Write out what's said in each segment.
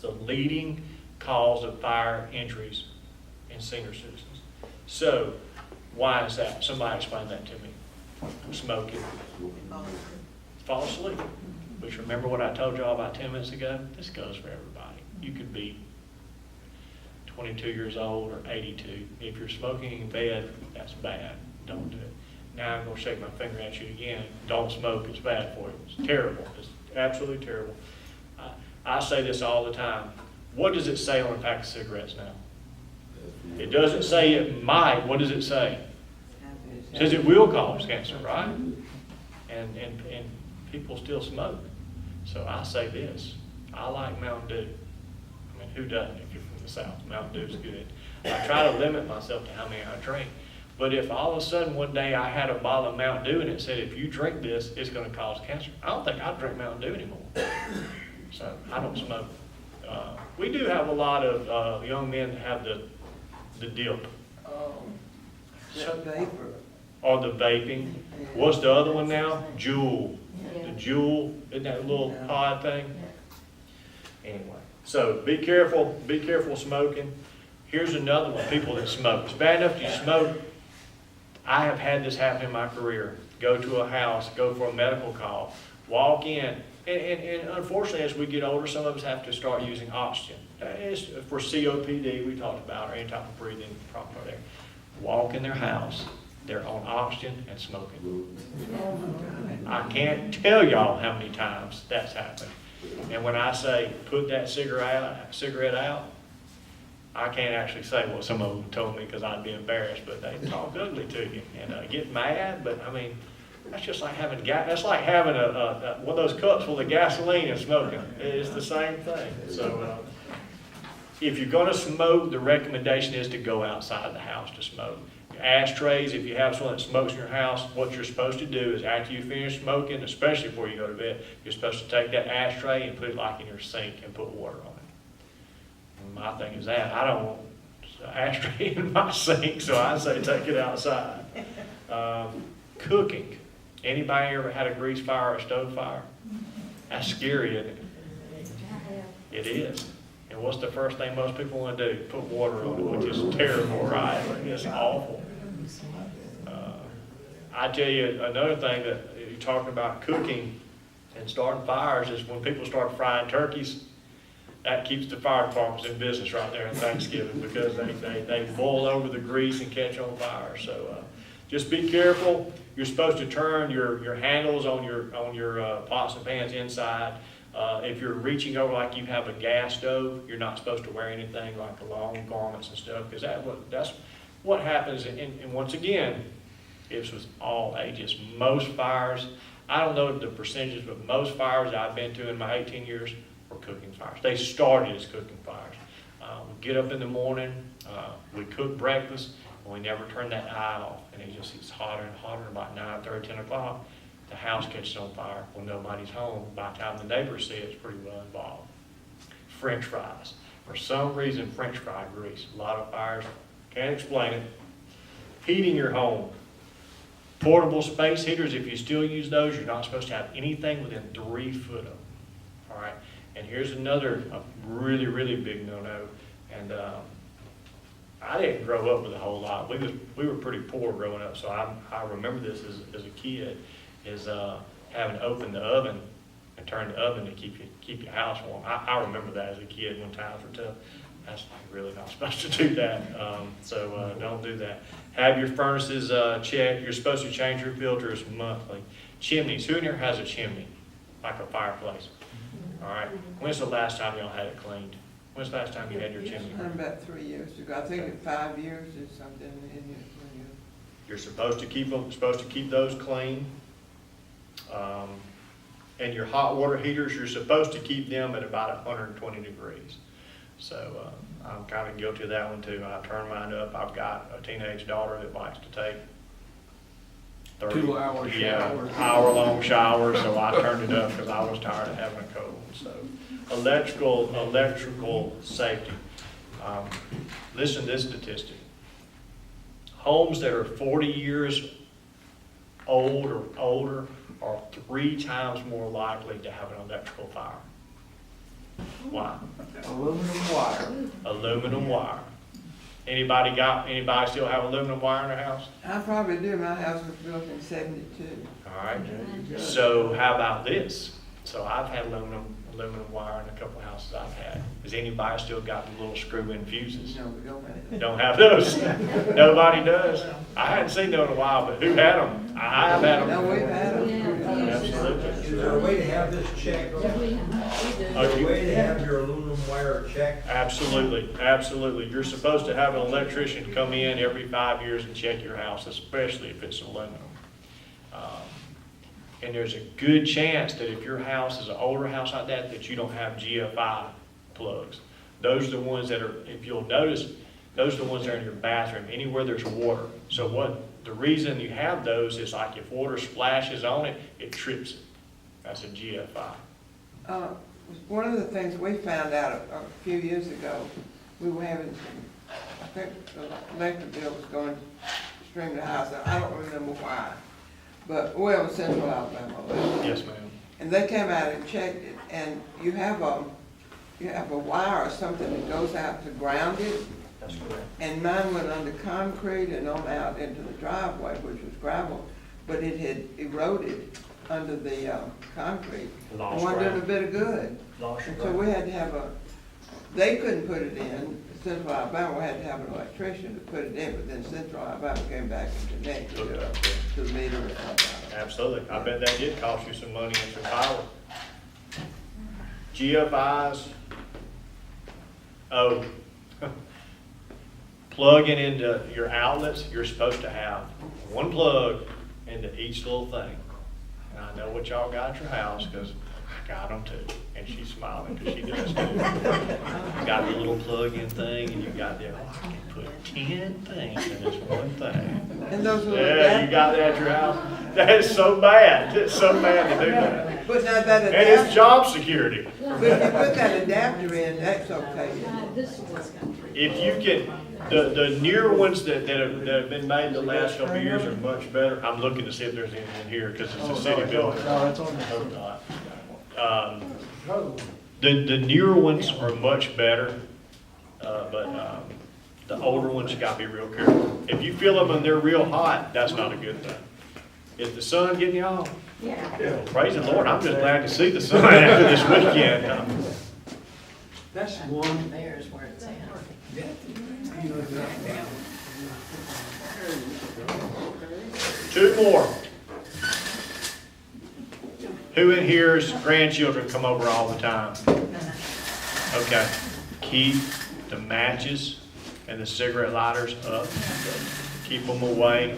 the leading cause of fire injuries in senior citizens. So why is that? Somebody explain that to me. Smoking. Fall asleep. Which, remember what I told y'all about 10 minutes ago? This goes for everybody. You could be 22 years old or 82. If you're smoking in bed, that's bad. Don't do it. Now I'm going to shake my finger at you again. Don't smoke. It's bad for you. It's terrible. It's absolutely terrible. I say this all the time. What does it say on a pack of cigarettes now? It doesn't say it might. What does it say? It says it will cause cancer, right? And people still smoke. So I say this. I like Mountain Dew. I mean, who doesn't if you're from the South? Mountain Dew's good. I try to limit myself to how many I drink. But if all of a sudden one day I had a bottle of Mountain Dew and it said, if you drink this, it's going to cause cancer, I don't think I'd drink Mountain Dew anymore. So I don't smoke. We do have a lot of young men that have the dip. Vapor. Or the vaping. What's the other one now? Juul. The Juul, isn't that little pod thing? Anyway, so be careful smoking. Here's another one, people that smoke. It's bad enough you smoke. I have had this happen in my career. Go to a house, go for a medical call, walk in, and unfortunately as we get older, some of us have to start using oxygen. It's for COPD we talked about, or any type of breathing problem there. Walk in their house, they're on oxygen and smoking. I can't tell y'all how many times that's happened. And when I say put that cigarette out, I can't actually say what some of them told me because I'd be embarrassed, but they talk ugly to you and get mad. But I mean, that's just like having that's like having one of those cups full of gasoline and smoking. It's the same thing. So if you're going to smoke, the recommendation is to go outside the house to smoke. Ashtrays, if you have someone that smokes in your house, what you're supposed to do is after you finish smoking, especially before you go to bed, you're supposed to take that ashtray and put it like in your sink and put water on it. My thing is that I don't want an ashtray in my sink, so I say take it outside. Cooking. Anybody ever had a grease fire or a stove fire? That's scary, isn't it? It is. And what's the first thing most people want to do? Put water on it, which is terrible, right? It's awful. I tell you, another thing that you're talking about cooking and starting fires is when people start frying turkeys, that keeps the fire departments in business right there in Thanksgiving because they boil over the grease and catch on fire. So just be careful. You're supposed to turn your handles on your pots and pans inside. If you're reaching over like you have a gas stove, you're not supposed to wear anything like the long garments and stuff because that's what happens. And once again, it's with all ages. Most fires, I don't know the percentages, but most fires I've been to in my 18 years were cooking fires. They started as cooking fires. We get up in the morning, we cook breakfast, and we never turn that eye off. And it just gets hotter and hotter. About 9:30, 10 o'clock, the house catches on fire when nobody's home. By the time the neighbors see it, it's pretty well involved. French fries. For some reason, French fry grease. A lot of fires, can't explain it. Heating your home. Portable space heaters, if you still use those, you're not supposed to have anything within 3 foot of them. All right. And here's another really, really big no-no. And I didn't grow up with a whole lot. We were pretty poor growing up, so I remember this as a kid, is having to open the oven and turn the oven to keep your house warm. I remember that as a kid when times were tough. That's really not supposed to do that, so don't do that. Have your furnaces checked. You're supposed to change your filters monthly. Chimneys. Who in here has a chimney, like a fireplace? All right. When's the last time y'all had it cleaned? When's the last time you had your chimney? About 3 years ago. I think it's 5 years or something. You're supposed to keep those clean. And your hot water heaters, you're supposed to keep them at about 120 degrees. So I'm kind of guilty of that one too. I turn mine up. I've got a teenage daughter that likes to take 2-hour showers. Hour-long showers, so I turned it up because I was tired of having a cold. So electrical safety. Listen to this statistic. Homes that are 40 years old or older are 3 times more likely to have an electrical fire. Why? Aluminum wire. Aluminum wire. Anybody still have aluminum wire in their house? I probably do, my house was built in 72. All right. So how about this? So I've had aluminum wire in a couple of houses I've had. Has anybody still got the little screw-in fuses? No, we don't have that. Don't have those? Nobody does? I hadn't seen those in a while, but who had them? I have had them. No, we've had them. Absolutely. Is there a way to have this checked? Is there a way to have your aluminum wire checked? Absolutely, absolutely. You're supposed to have an electrician come in every 5 years and check your house, especially if it's aluminum. And there's a good chance that if your house is an older house like that, that you don't have GFI plugs. Those are the ones that are, if you'll notice, those are the ones that are in your bathroom, anywhere there's water. So the reason you have those is like if water splashes on it, it trips it. That's a GFI. One of the things we found out a few years ago, we were having I think the electric bill was going stream to the house. I don't remember why. But, well, Central Alabama. Yes, ma'am. And they came out and checked it, and you have a wire or something that goes out to ground it. That's correct. And mine went under concrete and on out into the driveway, which was gravel, but it had eroded under the concrete. It Lost wasn't doing a ground. bit of good. Lost your So ground. we had to have they couldn't put it in. Central Alabama, we had to have an electrician to put it in, but then Central Alabama came back and connected Hooked it up. to the meter or something. Absolutely. I bet that did cost you some money and some power. GFIs. Oh. Plugging into your outlets, you're supposed to have one plug into each little thing. And I know what y'all got at your house, because I got them too. And she's smiling because she does too. You got the little plug-in thing, and you got the, I can put 10 things in this one thing. And those little Yeah, you got that at your house? That is so bad. It's so bad to do that. But now that And it's adapter, job security. but if you put that adapter in, that's okay. If you can, the newer ones that have been made the last couple of years are much better. I'm looking to see if there's anything here because it's a city building. No, it's on the Hope not. The newer ones are much better, but the older ones, you gotta be real careful. If you feel them and they're real hot, that's not a good thing. Is the sun getting you on? Yeah. Praise the Lord, I'm just glad to see the sun after this weekend. That's one. There's where it's at. Two more. Who in here's grandchildren come over all the time? Okay. Keep the matches and the cigarette lighters up. Keep them away.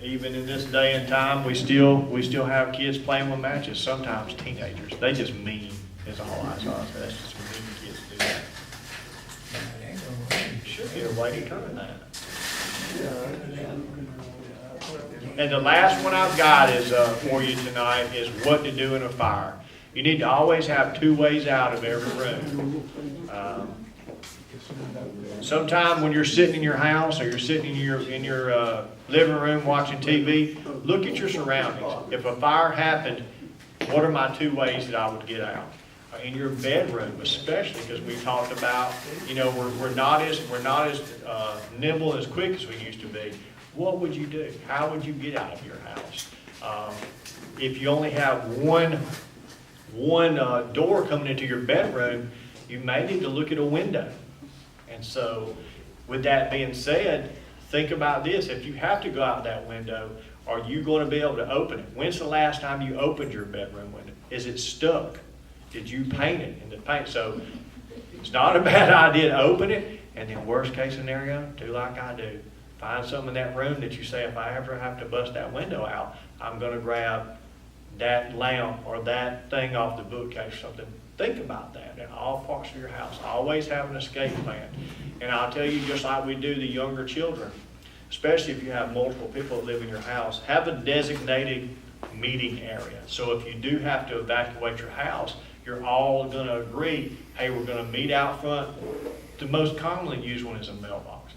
Even in this day and time, we still have kids playing with matches. Sometimes teenagers. They just mean is all I saw. That's just mean kids do that. Should be a way to cover that. And the last one I've got is for you tonight is what to do in a fire. You need to always have two ways out of every room. Sometime when you're sitting in your house or you're sitting in your living room watching TV, look at your surroundings. If a fire happened, what are my two ways that I would get out? In your bedroom, especially, because we talked about, we're not as nimble and as quick as we used to be. What would you do? How would you get out of your house? If you only have one door coming into your bedroom, you may need to look at a window. And so, with that being said, think about this. If you have to go out that window, are you going to be able to open it? When's the last time you opened your bedroom window? Is it stuck? Did you paint it in the paint? So, it's not a bad idea to open it, and then worst case scenario, do like I do. Find something in that room that you say, if I ever have to bust that window out, I'm going to grab that lamp or that thing off the bookcase or something. Think about that in all parts of your house. Always have an escape plan. And I'll tell you, just like we do the younger children, especially if you have multiple people that live in your house, have a designated meeting area. So if you do have to evacuate your house, you're all going to agree, hey, we're going to meet out front. The most commonly used one is a mailbox.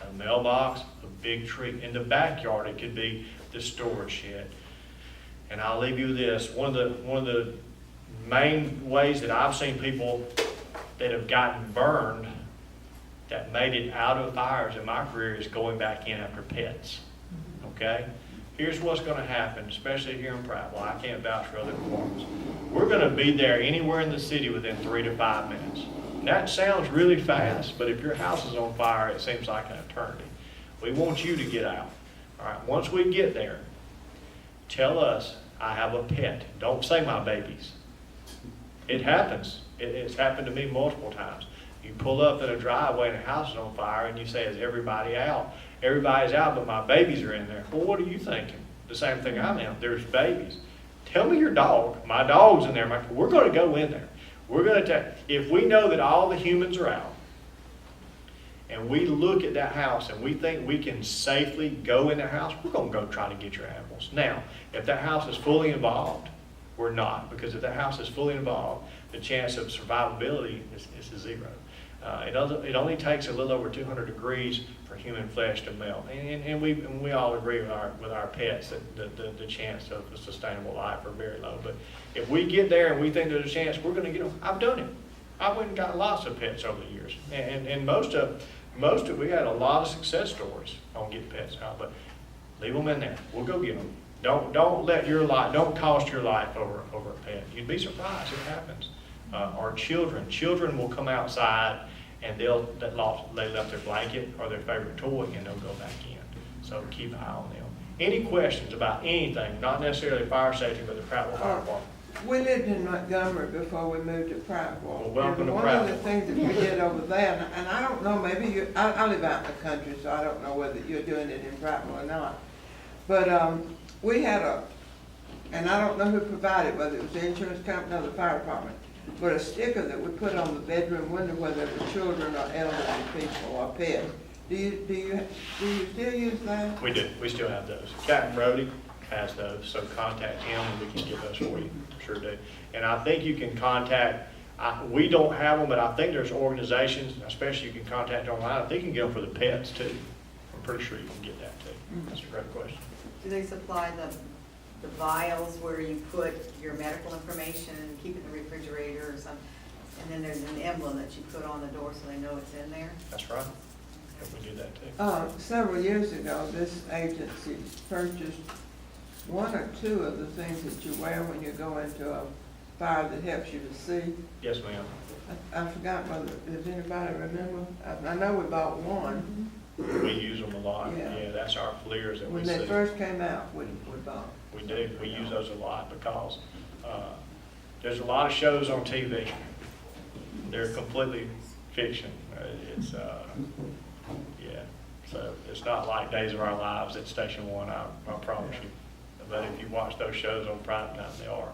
A mailbox, a big tree. In the backyard, it could be the storage shed. And I'll leave you with this. One of the main ways that I've seen people that have gotten burned that made it out of fires in my career is going back in after pets, okay? Here's what's gonna happen, especially here in Prattville. I can't vouch for other departments. We're gonna be there anywhere in the city within 3 to 5 minutes. And that sounds really fast, but if your house is on fire, it seems like an eternity. We want you to get out. All right, once we get there, tell us, I have a pet. Don't say my babies. It happens. It's happened to me multiple times. You pull up in a driveway and a house is on fire and you say, is everybody out? Everybody's out, but my babies are in there. Well, what are you thinking? The same thing I'm in. There's babies. Tell me your dog. My dog's in there. We're going to go in there. We're going to if we know that all the humans are out and we look at that house and we think we can safely go in the house, we're going to go try to get your animals. Now, if that house is fully involved, we're not, because if that house is fully involved, the chance of survivability is zero. It only takes a little over 200 degrees for human flesh to melt, and we all agree with our pets that the chance of a sustainable life are very low. But if we get there and we think there's a chance, we're going to get them. I've done it. I went and got lots of pets over the years, and most of we had a lot of success stories on getting pets out. But leave them in there. We'll go get them. Don't let your life, don't cost your life over a pet. You'd be surprised. It happens. Or children will come outside and they left their blanket or their favorite toy and they'll go back in. So keep an eye on them. Any questions about anything, not necessarily fire safety, but the Prattville Fire Department? We lived in Montgomery before we moved to Prattville. Well, welcome to One of the Prattville. things that we did over there, and I don't know, maybe I live out in the country, so I don't know whether you're doing it in Prattville or not. But we had and I don't know who provided, whether it was the insurance company or the fire department, but a sticker that we put on the bedroom window, whether it was children or elderly people or pets. Do you still use that? We do. We still have those. Captain Brody has those, so contact him and we can get those for you. Sure do. And I think you can contact, we don't have them, but I think there's organizations, especially you can contact online. I think you can get them for the pets too. I'm pretty sure you can get that too. That's a great question. Do they supply the vials where you put your medical information and keep it in the refrigerator or something? And then there's an emblem that you put on the door so they know it's in there? That's right. Yeah, we do that too. Several years ago, this agency purchased 1 or 2 of the things that you wear when you go into a fire that helps you to see. Yes, ma'am. I forgot whether, does anybody remember? I know we bought one. We use them a lot. Yeah. Yeah, that's our FLIRs that we When see. they first came out, we bought. We do. We use those a lot because there's a lot of shows on TV. They're completely fiction. It's yeah. So it's not like Days of Our Lives at Station 1. I promise you. But if you watch those shows on prime time, they are.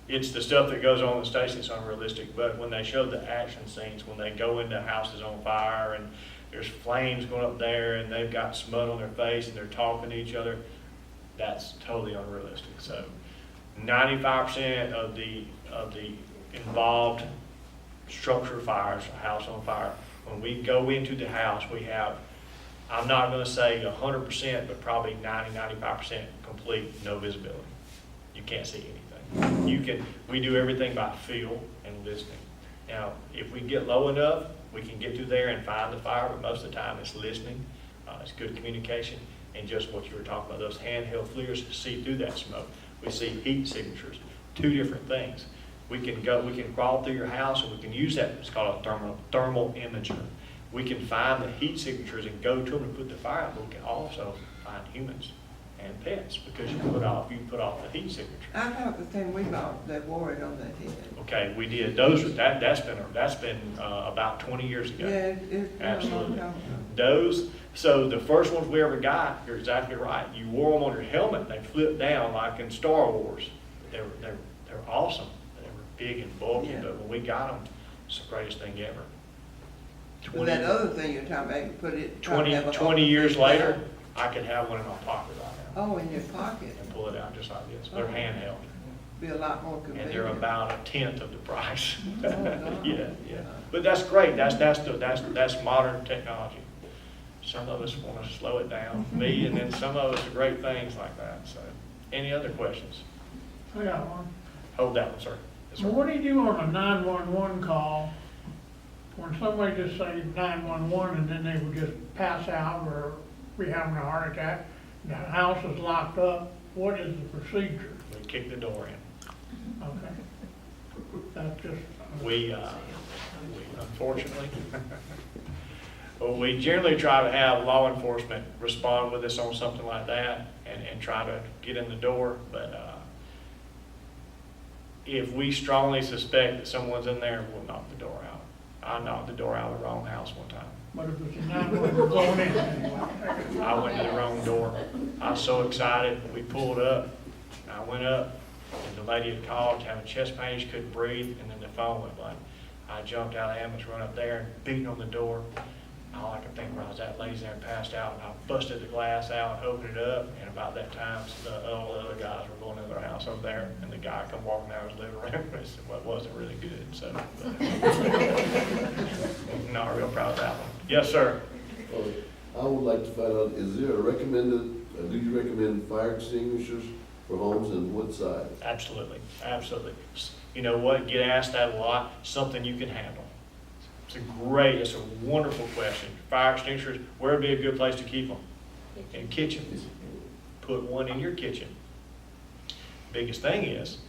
It's the stuff that goes on in the station that's unrealistic. But when they show the action scenes, when they go into houses on fire and there's flames going up there and they've got smut on their face and they're talking to each other, that's totally unrealistic. So 95% of the involved structure fires, a house on fire, when we go into the house, we have, I'm not going to say 100%, but probably 90-95% complete, no visibility. You can't see anything. We do everything by feel and listening. Now, if we get low enough, we can get through there and find the fire, but most of the time it's listening, it's good communication, and just what you were talking about, those handheld FLIRs see through that smoke. We see heat signatures, 2 different things. We can crawl through your house and we can use that, it's called a thermal imager. We can find the heat signatures and go to them and put the fire out, but we can also find humans and pets because you put off the heat signature. I thought the thing we bought, they wore it on their head. Okay, we did. That's been about 20 years ago. Yeah, it's Absolutely. So the first ones we ever got, you're exactly right. You wore them on your helmet, and they flipped down like in Star Wars. They were awesome. They were big and bulky, Yeah. but when we got them, it's the greatest thing ever. But that other thing you're talking about, you put it. 20 years later, I could have one in my pocket right now Oh, in your pocket. and pull it out just like this. They're handheld, Be a lot more and convenient. they're about 1/10 of the price. Oh, God. Yeah. But that's great. That's modern technology. Some of us want to slow it down, me, and then some of us are great things like that. So, any other questions? I got one. Hold that one, sir. Yes, Well, sir. what do you do on a 911 call when somebody just say 911 and then they would just pass out or be having a heart attack? The house is locked up. What is the procedure? We kick the door in. Okay. That's just. We unfortunately, well, we generally try to have law enforcement respond with us on something like that and try to get in the door, but, if we strongly suspect that someone's in there, we'll knock the door out. I knocked the door out of the wrong house one time. But if it's a 911 going in anyway. I went to the wrong door. I was so excited. We pulled up. I went up, and the lady had called, having chest pain, she couldn't breathe, and then the phone went blank. I jumped out of the ambulance, run up there, and beating on the door. All I could think was that lady's there and passed out, and I busted the glass out, opened it up, and about that time, all the other guys were going into their house over there, and the guy come walking out of his living room, and said, well, it wasn't really good, so. Not real proud of that one. Yes, sir. I would like to find out, is there a recommended, do you recommend fire extinguishers for homes and what size? Absolutely, absolutely. You know what, get asked that a lot, something you can handle. It's a wonderful question. Fire extinguishers, where would be a good place to keep them? In kitchens. Put one in your kitchen. Biggest thing is,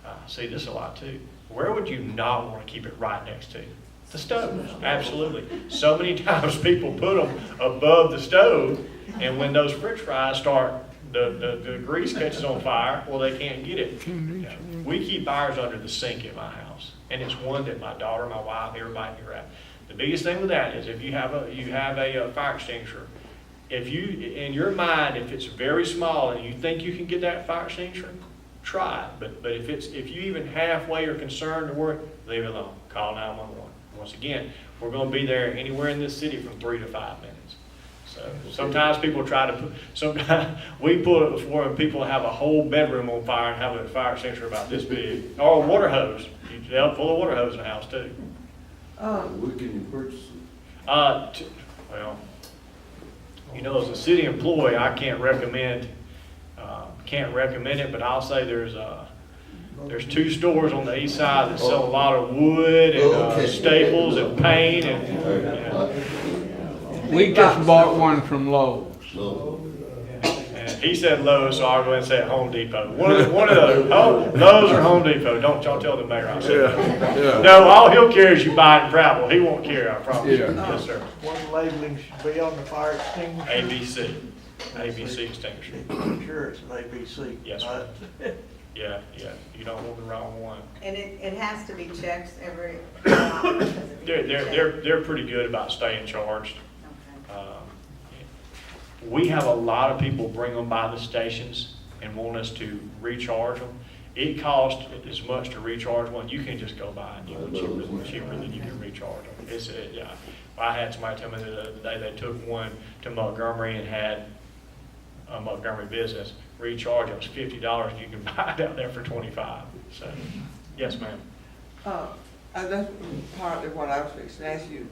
I see this a lot too, where would you not want to keep it right next to? The stove, absolutely. So many times people put them above the stove, and when those french fries start, the grease catches on fire, well, they can't get it. We keep ours under the sink at my house, and it's one that my daughter, my wife, everybody can grab. The biggest thing with that is if you have a fire extinguisher, if you, in your mind, if it's very small and you think you can get that fire extinguisher, try it. But if you even halfway are concerned or worried, leave it alone. Call 911. Once again, we're going to be there anywhere in this city from 3 to 5 minutes. So sometimes people try to put, sometimes we pull it before and people have a whole bedroom on fire and have a fire extinguisher about this big, or a water hose. They'll pull a water hose in the house too. Where can you purchase it? Well, you know, as a city employee, I can't recommend it, but I'll say there's 2 stores on the east side that sell a lot of wood and staples and paint and. We just bought one from Lowe's. No. And he said Lowe's, so I'll go ahead and say at Home Depot. One of those, Lowe's or Home Depot. Don't y'all tell the mayor I said that. Yeah. No, all he'll care is you buy it in Prattville. He won't care, I promise you. Yeah. Yes, sir. What labeling should be on the fire extinguisher? ABC extinguisher. I'm sure it's an ABC. Yes, sir. Yeah, you don't want the wrong one. And it has to be checked every. They're pretty good about staying charged. Okay. We have a lot of people bring them by the stations and want us to recharge them. It costs as much to recharge one. You can just go by and get one cheaper than you can recharge them. I had somebody tell me the other day they took one to Montgomery and had a Montgomery business recharge. It was $50. You can buy it out there for $25. So, yes, ma'am. That's partly what I was fixing to ask you.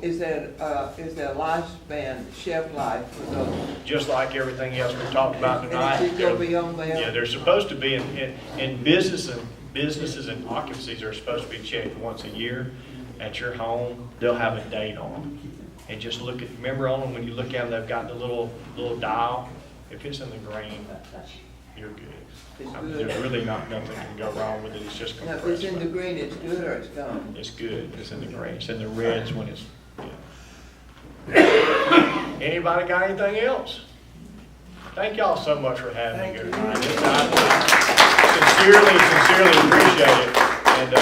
Is there a lifespan, shelf life for those? Just like everything else we talked about tonight. And it should go beyond there? Yeah, they're supposed to be in businesses and occupancies are supposed to be checked once a year at your home. They'll have a date on them. And just remember on them when you look at them, they've got the little dial. If it's in the green, you're good. There's really nothing can go wrong with it. It's just Now, if compressed. it's in the green, it's good or it's gone? It's good. It's in the green. It's in the reds when it's, yeah. Anybody got anything else? Thank y'all so much for having me. I sincerely appreciate it. And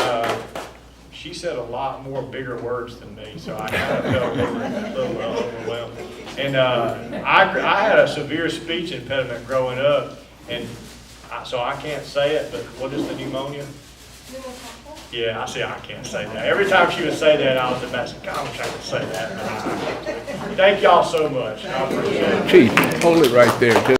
she said a lot more bigger words than me, so I kind of felt a little overwhelmed. And I had a severe speech impediment growing up, and so I can't say it, but what is the pneumonia? Yeah, I can't say that. Every time she would say that, I was about to trying to say that. Thank y'all so much. I appreciate it. Chief, hold it right there.